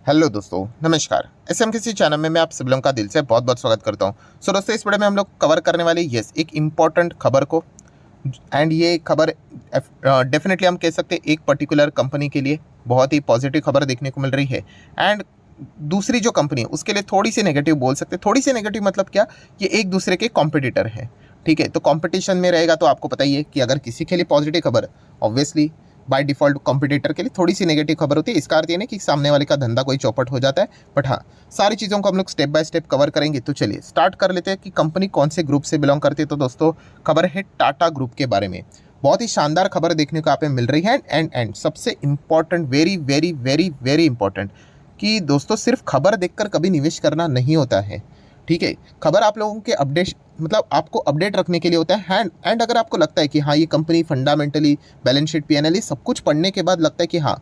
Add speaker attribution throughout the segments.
Speaker 1: Hello दोस्तों, नमस्कार। SMKC channel में मैं आप सभी लोगों का दिल से बहुत बहुत स्वागत करता हूं। दोस्तों, इस वीडियो में हम लोग कवर करने वाले एक इम्पॉर्टेंट खबर को। एंड ये खबर डेफिनेटली हम कह सकते हैं एक पर्टिकुलर कंपनी के लिए बहुत ही पॉजिटिव खबर देखने को मिल रही है। एंड दूसरी जो कंपनी है उसके लिए थोड़ी सी नेगेटिव बोल सकते हैं। थोड़ी सी नेगेटिव मतलब क्या, ये एक दूसरे के कॉम्पिटिटर है। ठीक है, तो कंपटीशन में रहेगा तो आपको पता ही है कि अगर किसी के लिए पॉजिटिव खबर, ऑब्वियसली बाय डिफॉल्ट कॉम्पिटिटर के लिए थोड़ी सी नेगेटिव खबर होती है। इसका अर्थ ये नहीं कि सामने वाले का धंधा कोई चौपट हो जाता है, बट हाँ, सारी चीज़ों को हम लोग स्टेप बाय स्टेप कवर करेंगे। तो चलिए स्टार्ट कर लेते हैं कि कंपनी कौन से ग्रुप से बिलोंग करती है। तो दोस्तों, खबर है टाटा ग्रुप के बारे में। बहुत ही शानदार खबर देखने को आप मिल रही है। एंड सबसे important, very very very very important, कि दोस्तों सिर्फ खबर देखकर कभी निवेश करना नहीं होता है। ठीक है, खबर आप लोगों के अपडेट, मतलब आपको अपडेट रखने के लिए होता है। एंड अगर आपको लगता है कि हाँ, ये company fundamentally, balance sheet, PNL सब कुछ पढ़ने के बाद लगता है कि हाँ,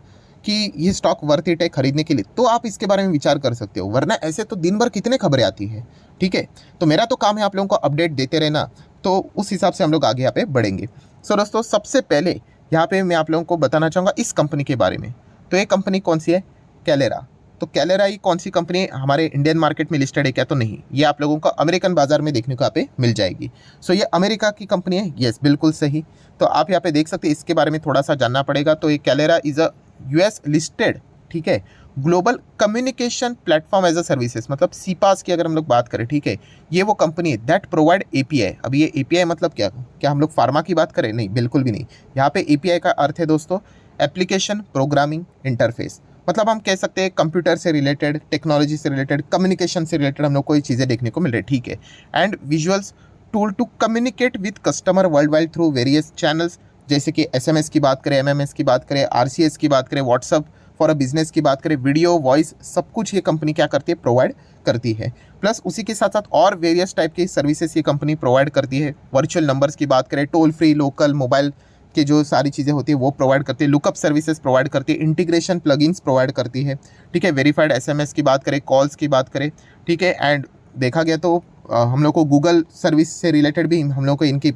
Speaker 1: कि ये स्टॉक वर्थ इट है खरीदने के लिए, तो आप इसके बारे में विचार कर सकते हो। वरना ऐसे तो दिन भर कितने खबरें आती है। ठीक है, तो मेरा तो काम है आप लोगों को अपडेट देते रहना। तो उस हिसाब से हम लोग आगे यहाँ पे बढ़ेंगे। दोस्तों, सबसे पहले यहाँ पे मैं आप लोगों को बताना चाहूँगा इस कंपनी के बारे में। तो ये कंपनी कौन सी है? कैलेरा। तो कैलेरा ही कौन सी कंपनी है? हमारे इंडियन मार्केट में लिस्टेड है क्या? तो नहीं, ये आप लोगों को अमेरिकन बाजार में देखने को यहाँ पे मिल जाएगी। ये अमेरिका की कंपनी है। यस, बिल्कुल सही। तो आप यहाँ पे देख सकते हैं, इसके बारे में थोड़ा सा जानना पड़ेगा। तो ये Kaleyra is a US listed, ठीक है, global communication platform as a services, मतलब सीपास की अगर हम लोग बात करें, ठीक है, ये वो कंपनी है दैट प्रोवाइड एपीआई। अब ये एपीआई मतलब क्या क्या हम लोग फार्मा की बात करें? नहीं, बिल्कुल भी नहीं। यहाँ पे एपीआई का अर्थ है दोस्तों एप्लीकेशन प्रोग्रामिंग इंटरफेस। मतलब हम कह सकते हैं कंप्यूटर से रिलेटेड, टेक्नोलॉजी से रिलेटेड, कम्युनिकेशन से रिलेटेड हम लोग को ये चीज़ें देखने को मिल रही है। ठीक है, and visuals tool to communicate with customer world wide through various channels, जैसे कि एसएमएस की बात करें, एमएमएस की बात करें, आरसीएस की बात करें, व्हाट्सअप फॉर अ बिजनेस की बात करें, वीडियो, वॉइस, सब कुछ ये कंपनी क्या करती है? प्रोवाइड करती है। प्लस उसी के साथ साथ और वेरियस टाइप की सर्विसेज ये कंपनी प्रोवाइड करती है। वर्चुअल नंबर्स की बात करें, टोल फ्री, लोकल, मोबाइल की जो सारी चीज़ें होती है वो प्रोवाइड करती है। लुकअप सर्विसेज प्रोवाइड करती है, इंटीग्रेशन प्लगइन्स प्रोवाइड करती है। ठीक है, वेरीफाइड एसएमएस की बात करें, कॉल्स की बात करें, ठीक है। एंड देखा गया तो हम लोग को गूगल सर्विस से रिलेटेड भी हम लोग को इनकी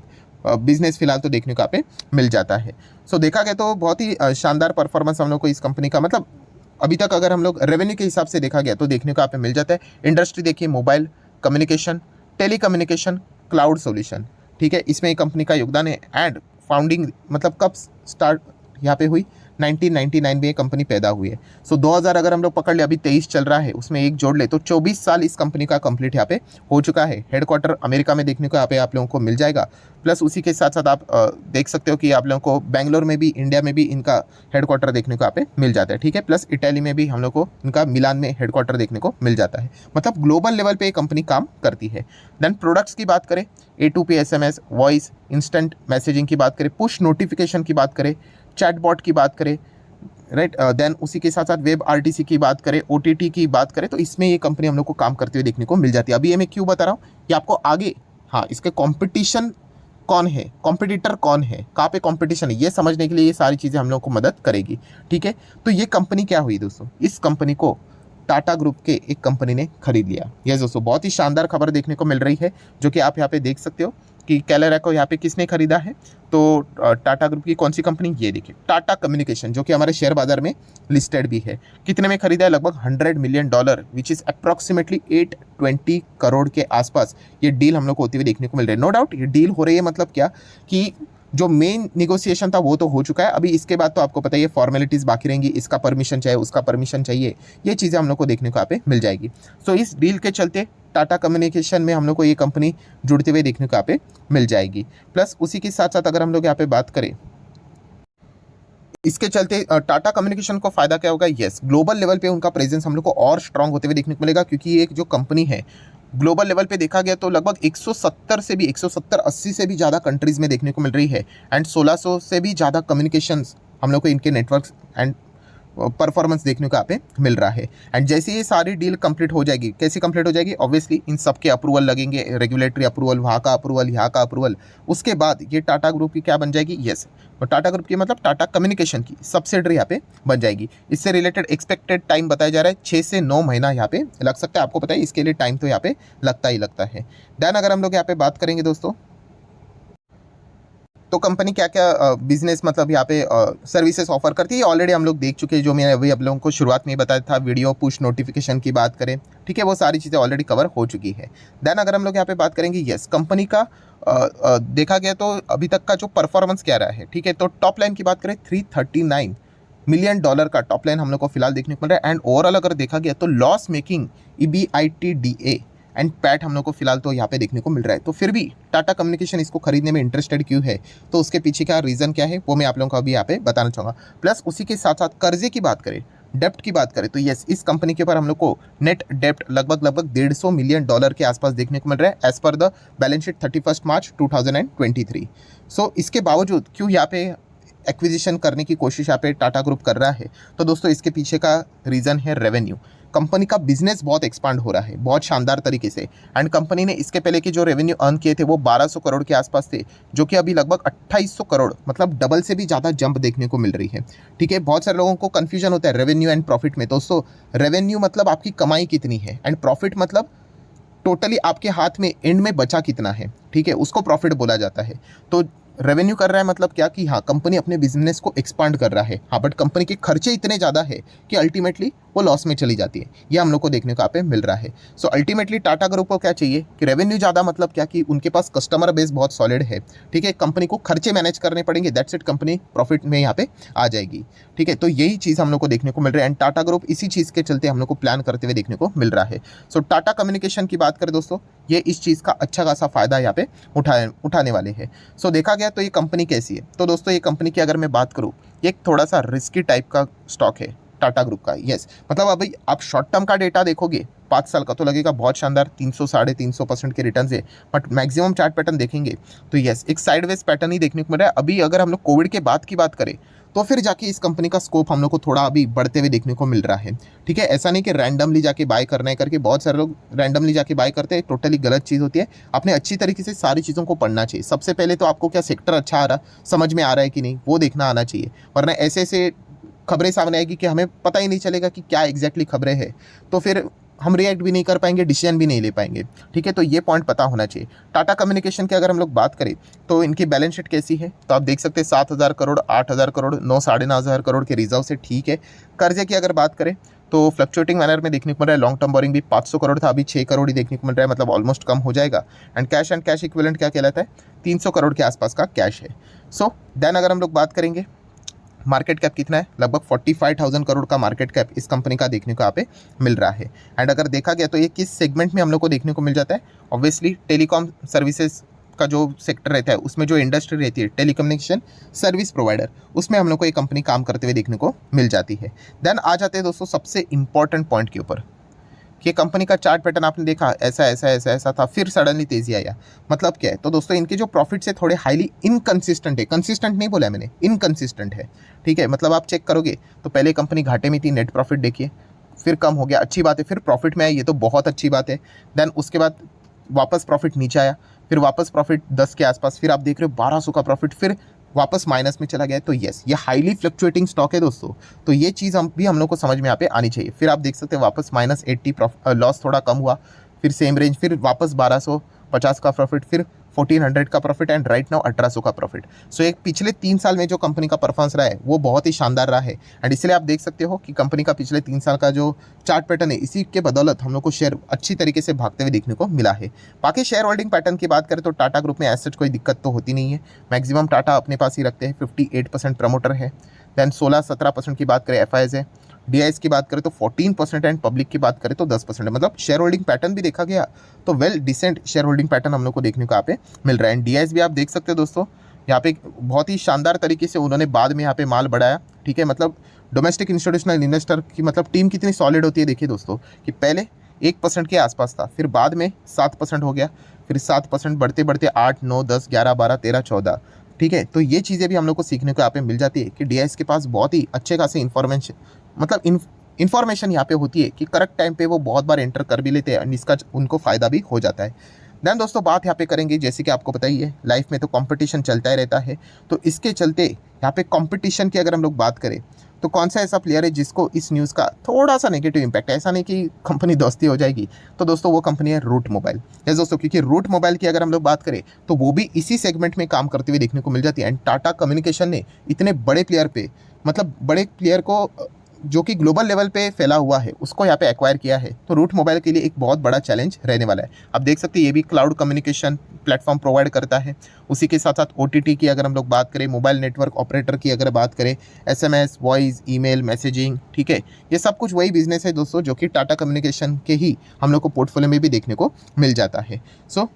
Speaker 1: बिजनेस फिलहाल तो देखने को यहाँ पे मिल जाता है। देखा गया तो बहुत ही शानदार परफॉर्मेंस हम लोग को इस कंपनी का, मतलब अभी तक अगर हम लोग रेवेन्यू के हिसाब से देखा गया तो देखने को यहाँ पे मिल जाता है। इंडस्ट्री देखिए, mobile communication, telecommunication, cloud solution. ठीक है, इसमें कंपनी का योगदान है। एंड फाउंडिंग मतलब कब स्टार्ट यहाँ पे हुई? 1999 में ये कंपनी पैदा हुई है। 2000 अगर हम लोग पकड़ ले, अभी 23 चल रहा है, उसमें एक जोड़ ले तो 24 साल इस कंपनी का कंप्लीट यहाँ पे हो चुका है। हेडक्वार्टर अमेरिका में देखने को यहाँ पे आप लोगों को मिल जाएगा। प्लस उसी के साथ साथ आप देख सकते हो कि आप लोगों को बैंगलोर में भी, इंडिया में भी इनका हेडक्वार्टर देखने को यहाँ पे मिल जाता है। ठीक है, प्लस इटली में भी हम लोग को इनका मिलान में हेडक्वार्टर देखने को मिल जाता है। मतलब ग्लोबल लेवल पे ये कंपनी काम करती है। देन प्रोडक्ट्स की बात करें, A2P SMS, voice, instant messaging की बात करें, पुश नोटिफिकेशन की बात करें, चैटबॉट की बात करें, राइट। देन उसी के साथ साथ वेब आरटीसी की बात करें, ओटीटी की बात करें, तो इसमें ये कंपनी हम लोग को काम करते हुए देखने को मिल जाती है। अभी ये मैं क्यों बता रहा हूँ कि आपको आगे, हाँ, इसके कॉम्पिटिशन कौन है, कॉम्पिटिटर कौन है, कहाँ पे कॉम्पिटिशन है, ये समझने के लिए ये सारी चीज़ें हम लोग को मदद करेगी। ठीक है, तो ये कंपनी क्या हुई दोस्तों? इस कंपनी को टाटा ग्रुप के एक कंपनी ने खरीद लिया। यस दोस्तों, बहुत ही शानदार खबर देखने को मिल रही है, जो कि आप यहाँ पे देख सकते हो कि कैलेरा को यहाँ पे किसने खरीदा है। तो टाटा ग्रुप की कौन सी कंपनी? ये देखिए, टाटा कम्युनिकेशन, जो कि हमारे शेयर बाजार में लिस्टेड भी है। कितने में खरीदा है? लगभग $100 million, which is approximately 820 crore के आसपास ये डील हम लोग को होती हुई देखने को मिल रही है। नो डाउट ये डील हो रही है, मतलब क्या कि जो मेन निगोसिएशन था वो तो हो चुका है। अभी इसके बाद तो आपको पता ही है फॉर्मेलिटीज़ बाकी रहेंगी, इसका परमिशन चाहिए, उसका परमिशन चाहिए, ये चीज़ें हम लोग को देखने को यहाँ पे मिल जाएगी। इस डील के चलते टाटा कम्युनिकेशन में हम लोग को ये कंपनी जुड़ते हुए देखने को यहाँ पे मिल जाएगी। प्लस उसी के साथ साथ अगर हम लोग यहाँ पे बात करें, इसके चलते टाटा कम्युनिकेशन को फायदा क्या होगा? यस, ग्लोबल लेवल पे उनका प्रेजेंस हम लोग को और स्ट्रांग होते हुए देखने को मिलेगा, क्योंकि ये एक जो कंपनी है ग्लोबल लेवल पे देखा गया तो लगभग 170 से भी 170-80 से भी ज़्यादा कंट्रीज़ में देखने को मिल रही है। एंड 1600 से भी ज़्यादा कम्युनिकेशंस हम लोग को इनके नेटवर्क एंड परफॉर्मेंस देखने को यहाँ पे मिल रहा है। एंड जैसे ये सारी डील कंप्लीट हो जाएगी, कैसे कंप्लीट हो जाएगी? ऑब्वियसली इन सब के अप्रूवल लगेंगे, रेगुलेटरी अप्रूवल, वहाँ का अप्रूवल, यहाँ का अप्रूवल। उसके बाद ये टाटा ग्रुप की क्या बन जाएगी? यस, और टाटा ग्रुप की मतलब टाटा कम्युनिकेशन की सब्सिडरी यहाँ पे बन जाएगी। इससे रिलेटेड एक्सपेक्टेड टाइम बताया जा रहा है 6 से 9 महीना यहाँ पे लग सकता है। आपको पता है इसके लिए टाइम तो यहाँ पे लगता ही लगता है। देन अगर हम लोग यहाँ पे बात करेंगे दोस्तों, तो कंपनी क्या क्या बिजनेस मतलब यहाँ पे सर्विसेज ऑफर करती है ऑलरेडी हम लोग देख चुके हैं, जो मैंने अभी आप लोगों को शुरुआत में ही बताया था। वीडियो पुश नोटिफिकेशन की बात करें, ठीक है, वो सारी चीज़ें ऑलरेडी कवर हो चुकी है। देन अगर हम लोग यहाँ पे बात करेंगे, यस कंपनी का देखा गया तो अभी तक का जो परफॉर्मेंस क्या रहा है, ठीक है। तो टॉप लाइन की बात करें, $339 मिलियन का टॉप लाइन हम लोग को फिलहाल देखने को मिल रहा है। एंड ओवरऑल अगर देखा गया तो loss making EBITDA and PAT हम लोग को फिलहाल तो यहाँ पे देखने को मिल रहा है। तो फिर भी टाटा कम्युनिकेशन इसको खरीदने में इंटरेस्टेड क्यों है, तो उसके पीछे का रीज़न क्या है वो मैं आप लोगों को अभी यहाँ पे बताना चाहूँगा। प्लस उसी के साथ साथ कर्जे की बात करें, डेप्ट की बात करें, तो यस इस कंपनी के ऊपर हम लोग को नेट डेप्ट लगभग $150 मिलियन के आसपास देखने को मिल रहा है as per the balance sheet 31 March 2023। So इसके बावजूद क्यों यहाँ पे एक्विजिशन करने की कोशिश यहाँ पे टाटा ग्रुप कर रहा है, तो दोस्तों इसके पीछे का रीज़न है रेवेन्यू। कंपनी का बिजनेस बहुत एक्सपांड हो रहा है बहुत शानदार तरीके से। एंड कंपनी ने इसके पहले के जो रेवेन्यू अर्न किए थे वो 1200 करोड़ के आसपास थे, जो कि अभी लगभग 2800 करोड़ मतलब डबल से भी ज़्यादा जंप देखने को मिल रही है, ठीक है। बहुत सारे लोगों को कन्फ्यूजन होता है रेवेन्यू एंड प्रॉफिट में। दोस्तों रेवेन्यू मतलब आपकी कमाई कितनी है एंड प्रॉफिट मतलब टोटली आपके हाथ में एंड में बचा कितना है, ठीक है, उसको प्रॉफिट बोला जाता है। तो रेवेन्यू कर रहा है मतलब क्या कि हाँ कंपनी अपने बिजनेस को एक्सपांड कर रहा है, हाँ बट कंपनी के खर्चे इतने ज़्यादा है कि अल्टीमेटली वो लॉस में चली जाती है। ये हम लोग को देखने को यहाँ पे मिल रहा है। सो अल्टीमेटली टाटा ग्रुप को क्या चाहिए कि रेवेन्यू ज़्यादा मतलब क्या कि उनके पास कस्टमर बेस बहुत सॉलिड है, ठीक है। कंपनी को खर्चे मैनेज करने पड़ेंगे, दैट्स इट, कंपनी प्रॉफिट में यहाँ पे आ जाएगी, ठीक है। तो यही चीज़ हम लोग को देखने को मिल रहा है एंड टाटा ग्रुप इसी चीज़ के चलते हम लोग को प्लान करते हुए देखने को मिल रहा है। सो टाटा कम्युनिकेशन की बात करें दोस्तों, ये इस चीज़ का अच्छा खासा फायदा यहाँ पे उठाने वाले हैं। सो देखा गया तो ये कंपनी कैसी है, तो दोस्तों ये कंपनी की अगर मैं बात करूँ, ये एक थोड़ा सा रिस्की टाइप का स्टॉक है टाटा ग्रुप का। यस मतलब अभी आप शॉर्ट टर्म का डेटा देखोगे 5 साल का तो लगेगा बहुत शानदार 300 350% के रिटर्न है, बट मैक्सिमम चार्ट पैटर्न देखेंगे तो यस एक साइडवेज पैटर्न ही देखने को मिल रहा है। अभी अगर हम लोग कोविड के बाद की बात करें तो फिर जाके इस कंपनी का स्कोप हम लोग को थोड़ा अभी बढ़ते हुए देखने को मिल रहा है, ठीक है। ऐसा नहीं कि रैंडमली जाके बाय करना है करके, बहुत सारे लोग रैंडमली जाके बाय करते हैं, टोटली गलत चीज़ होती है। आपने अच्छी तरीके से सारी चीज़ों को पढ़ना चाहिए। सबसे पहले तो आपको क्या सेक्टर अच्छा आ रहा समझ में आ रहा है कि नहीं वो देखना आना चाहिए, वरना ऐसे ऐसे खबरें सामने आएगी कि हमें पता ही नहीं चलेगा कि क्या एग्जैक्टली खबरें हैं, तो फिर हम रिएक्ट भी नहीं कर पाएंगे, डिसीजन भी नहीं ले पाएंगे, ठीक है। तो ये पॉइंट पता होना चाहिए। टाटा कम्युनिकेशन की अगर हम लोग बात करें तो इनकी बैलेंस शीट कैसी है, तो आप देख सकते हैं 7,000 करोड़ 8,000 करोड़ 9 9,500 करोड़ के रिजर्व से, ठीक है। कर्जे की अगर बात करें तो फ्लक्चुएटिंग मैनर में देखने को मिल रहा है। लॉन्ग टर्म बोरिंग भी 500 करोड़ था, अभी 6 करोड़ ही देखने को मिल रहा है, मतलब ऑलमोस्ट कम हो जाएगा। एंड कैश इक्विवेलेंट क्या कहलाता है, 300 करोड़ के आसपास का कैश है। सो देन अगर हम लोग बात करेंगे मार्केट कैप कितना है, लगभग 45,000 करोड़ का मार्केट कैप इस कंपनी का देखने को यहाँ पे मिल रहा है। एंड अगर देखा गया तो ये किस सेगमेंट में हम लोग को देखने को मिल जाता है, ऑब्वियसली टेलीकॉम सर्विसेज का जो सेक्टर रहता है उसमें जो इंडस्ट्री रहती है टेलीकम्युनिकेशन सर्विस प्रोवाइडर, उसमें हम लोग को ये कंपनी काम करते हुए देखने को मिल जाती है। देन आ जाते हैं दोस्तों सबसे इंपॉर्टेंट पॉइंट के ऊपर कि कंपनी का चार्ट पैटर्न आपने देखा ऐसा था, फिर सडनली तेजी आया, मतलब क्या है। तो दोस्तों इनके जो प्रॉफिट्स है थोड़े हाईली इनकंसिस्टेंट है, कंसिस्टेंट नहीं बोला मैंने, इनकंसिस्टेंट है, ठीक है। मतलब आप चेक करोगे तो पहले कंपनी घाटे में थी, नेट प्रॉफिट देखिए, फिर कम हो गया, अच्छी बात है, फिर प्रॉफिट में आई, ये तो बहुत अच्छी बात है। देन उसके बाद वापस प्रॉफिट नीचे आया, फिर वापस प्रॉफिट 10 के आसपास, फिर आप देख रहे हो 1200 का प्रॉफिट, फिर वापस माइनस में चला गया। तो यस ये हाईली फ्लक्चुएटिंग स्टॉक है दोस्तों, तो ये चीज़ हम लोग को समझ में यहाँ पे आनी चाहिए। फिर आप देख सकते हैं वापस -80 लॉस थोड़ा कम हुआ, फिर सेम रेंज, फिर वापस 1250 का प्रॉफिट, फिर 1400 का प्रॉफिट एंड राइट नाउ 1800 का प्रॉफिट। सो एक पिछले 3 साल में जो कंपनी का परफॉर्मेंस रहा है वो बहुत ही शानदार रहा है। एंड इसलिए आप देख सकते हो कि कंपनी का पिछले 3 साल का जो चार्ट पैटर्न है, इसी के बदौलत हम लोग को शेयर अच्छी तरीके से भागते हुए देखने को मिला है। बाकी शेयर होल्डिंग पैटर्न की बात करें तो टाटा ग्रुप में एज सच कोई दिक्कत तो होती नहीं है, मैक्सिमम टाटा अपने पास ही रखते हैं, 58% प्रमोटर है। देन 16-17% की बात करें एफआईएस है, डीआईएस की बात करें तो 14% एंड पब्लिक की बात करें तो 10%, मतलब शेयर होल्डिंग पैटर्न भी देखा गया तो well decent shareholding pattern हम लोग को देखने को यहाँ पे मिल रहा है। एंड डीआईएस भी आप देख सकते हो दोस्तों, यहाँ पे बहुत ही शानदार तरीके से उन्होंने बाद में यहाँ पे माल बढ़ाया, ठीक है। मतलब डोमेस्टिक इंस्टीट्यूशनल इन्वेस्टर की मतलब टीम कितनी सॉलिड होती है, देखिए दोस्तों कि पहले 1% के आसपास था, फिर बाद में 7% हो गया, फिर 7% बढ़ते बढ़ते 8, 9, 10, 11, 12, 13, 14, ठीक है। तो ये चीज़ें भी हम लोग को सीखने को यहाँ पे मिल जाती है कि डीआईएस के पास बहुत ही अच्छे खासे इन्फॉर्मेशन यहाँ पे होती है कि करेक्ट टाइम पे वो बहुत बार एंटर कर भी लेते हैं एंड इसका उनको फ़ायदा भी हो जाता है। देन दोस्तों बात यहाँ पे करेंगे, जैसे कि आपको पता ही है लाइफ में तो कंपटीशन चलता ही रहता है, तो इसके चलते यहाँ पे कंपटीशन की अगर हम लोग बात करें तो कौन सा ऐसा प्लेयर है जिसको इस न्यूज़ का थोड़ा सा नेगेटिव इम्पैक्ट है, ऐसा नहीं कि कंपनी दोस्ती हो जाएगी, तो दोस्तों वो कंपनी है रूट मोबाइल। यस दोस्तों, क्योंकि रूट मोबाइल की अगर हम लोग बात करें तो वो भी इसी सेगमेंट में काम करते हुए देखने को मिल जाती है। एंड टाटा कम्युनिकेशन ने इतने बड़े प्लेयर पे, मतलब बड़े प्लेयर को जो कि ग्लोबल लेवल पे फैला हुआ है, उसको यहाँ पे एक्वायर किया है, तो रूट मोबाइल के लिए एक बहुत बड़ा चैलेंज रहने वाला है। आप देख सकते हैं ये भी क्लाउड कम्युनिकेशन प्लेटफॉर्म प्रोवाइड करता है। उसी के साथ साथ OTT की अगर हम लोग बात करें, मोबाइल नेटवर्क ऑपरेटर की अगर बात करें, SMS, वॉइस, ईमेल, मैसेजिंग, ठीक है, ये सब कुछ वही बिजनेस है दोस्तों जो कि टाटा कम्युनिकेशन के ही हम लोग को पोर्टफोलियो में भी देखने को मिल जाता है। सो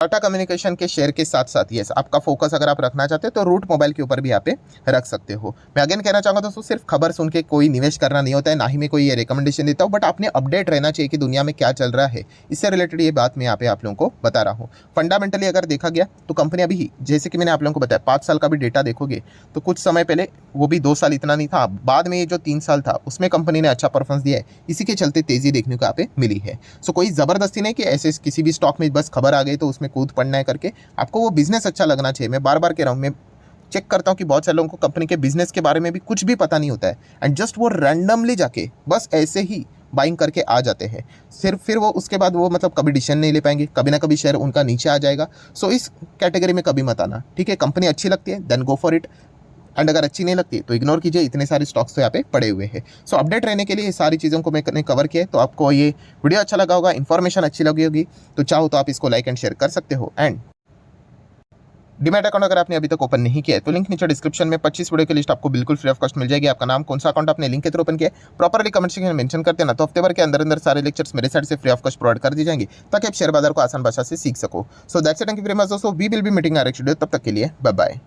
Speaker 1: टाटा कम्युनिकेशन के शेयर के साथ साथ यस, आपका फोकस अगर आप रखना चाहते हो तो रूट मोबाइल के ऊपर भी यहाँ पे रख सकते हो। मैं अगेन कहना चाहूँगा दोस्तों, सिर्फ खबर सुन के कोई निवेश करना नहीं होता है, ना ही मैं कोई ये रिकमेंडेशन देता हूँ, बट आपने अपडेट रहना चाहिए कि दुनिया में क्या चल रहा है। इससे रिलेटेड ये बात मैं यहाँ पे आप लोगों को बता रहा हूँ। फंडामेंटली अगर देखा गया तो कंपनी अभी, जैसे कि मैंने आप लोगों को बताया, 5 साल का भी डेटा देखोगे तो कुछ समय पहले वो भी 2 साल इतना नहीं था, बाद में ये जो 3 साल था उसमें कंपनी ने अच्छा परफॉर्मेंस दिया है, इसी के चलते तेजी देखने को यहाँ पे मिली है। सो कोई ज़बरदस्ती नहीं कि ऐसे किसी भी स्टॉक में बस खबर आ गई तो उसमें कूद पड़ना है करके, आपको वो बिजनेस अच्छा लगना चाहिए। मैं बार बार कह रहा हूँ, मैं चेक करता हूँ कि बहुत सारे लोगों को कंपनी के बिजनेस के बारे में भी कुछ भी पता नहीं होता है, एंड जस्ट वो रैंडमली जाके बस ऐसे ही बाइंग करके आ जाते हैं। सिर्फ फिर वो उसके बाद वो मतलब कभी डिसीजन नहीं ले पाएंगे, कभी ना कभी शेयर उनका नीचे आ जाएगा। सो इस कैटेगरी में कभी मत आना, ठीक है। कंपनी अच्छी लगती है then go for it, and अगर अच्छी नहीं लगती तो इग्नोर कीजिए, इतने सारे स्टॉक्स तो यहाँ पे पड़े हुए हैं। सो अपडेट रहने के लिए ये सारी चीज़ों को मैंने कवर किया है, तो आपको ये वीडियो अच्छा लगा होगा, इन्फॉर्मेशन अच्छी लगी होगी, तो चाहो तो आप इसको लाइक एंड शेयर कर सकते हो। एंड डीमैट अकाउंट अगर आपने अभी तक ओपन नहीं किया है तो लिंक नीचे डिस्क्रिप्शन में 25 वीडियो की लिस्ट आपको बिल्कुल फ्री ऑफ कॉस्ट मिल जाएगी। आपका नाम, कौन सा अकाउंट आपने लिंक के थ्रू ओपन किया है, प्रॉपरली कमेंट सेक्शन में मेंशन करते हैं ना, तो हफ्ते भर के अंदर अंदर सारे लेक्चर्स मेरे साइड से फ्री ऑफ कॉस्ट प्रोवाइड कर दी जाएंगे, ताकि आप शेयर बाजार को आसान भाषा से सीख सको। So that's it, thank you very much दोस्तों, we will be meeting next video, तब तक के लिए बाय बाय।